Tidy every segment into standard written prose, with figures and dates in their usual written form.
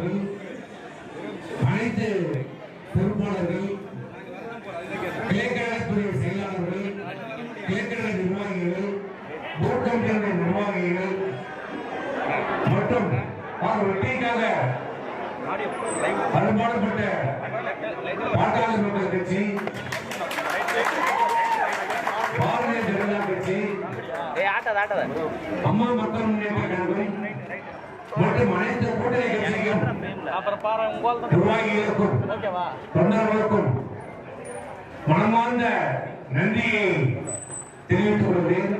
செயலாளர்கள், அனைத்து பொறுப்பாளர்கள், கிளைக்கழகத்துறை செயலாளர்கள், கிளைக்கழக நிர்வாகிகள், பூத் கமிட்டியுடைய நிர்வாகிகள் மற்றும் வெற்றிக்காக அனுமானப்பட்ட பாட்டாளர் மக்கள் கட்சி, பாரதிய ஜனதா கட்சி, அம்மா மக்கள் முன்னேற்ற கழகம் மற்றும் அனைத்து கூட்டணி கட்சிக்கும் நிர்வாகிகளுக்கும் தொண்டர்களுக்கும் மனமார்ந்த நன்றியை தெரிவித்துக் கொள்கிறேன்.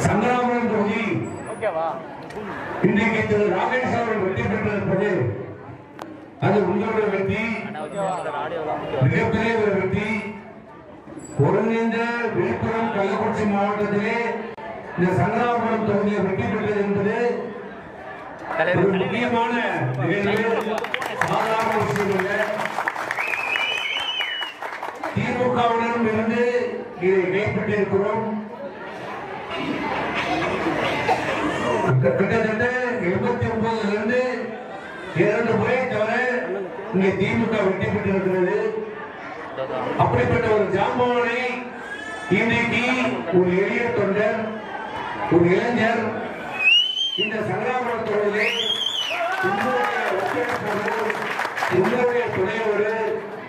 சங்கராபுரம் தொகுதி இன்றைக்கு திரு ராகேஷ் அவர்கள் வெற்றி பெற்றிருப்பது அது உங்களுடைய வெற்றி, மிகப்பெரிய ஒரு வெற்றி. ஒருங்கிணைந்த விழுப்புரம் கள்ளக்குறிச்சி மாவட்டத்திலே இந்த சங்கராபுரம் தொகுதியை வெற்றி பெற்றது என்பது ஒரு முக்கியமான நிகழ்வு, சாதாரண விஷயம் இல்லை. திமுகவுடன் இருந்து இதை கைப்பற்றியிருக்கிறோம். கிட்டத்தட்ட 79 2 முறை தவிர இங்கே திமுக வெற்றி பெற்றிருக்கிறது. அப்படிப்பட்ட ஒரு ஜாம்பவானை இன்றைக்கு ஒரு எளிய தொண்டர், ஒரு இளைஞர் இந்த சங்கராபுரம் தொகுதியை உங்களுடைய துணையோடு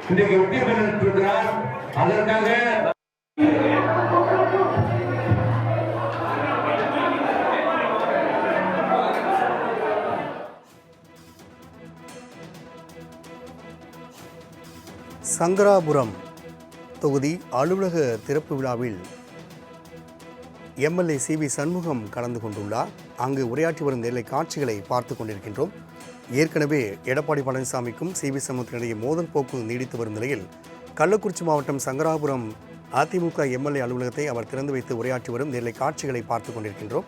இன்றைக்கு வெற்றி பெற்றிருக்கிறார். அதற்காக சங்கராபுரம் தொகுதி அலுவலக திறப்பு விழாவில் எம்எல்ஏ சி.வி. சண்முகம் கலந்து கொண்டுள்ளார். அங்கு உரையாற்றி வரும் நேரலை காட்சிகளை பார்த்து கொண்டிருக்கின்றோம். ஏற்கனவே எடப்பாடி பழனிசாமிக்கும் சி.வி. சண்முகத்தினிடையே மோதல் போக்கு நீடித்து வரும் நிலையில் கள்ளக்குறிச்சி மாவட்டம் சங்கராபுரம் அதிமுக எம்எல்ஏ அலுவலகத்தை அவர் திறந்து வைத்து உரையாற்றி வரும் நேரலை காட்சிகளை பார்த்து கொண்டிருக்கின்றோம்.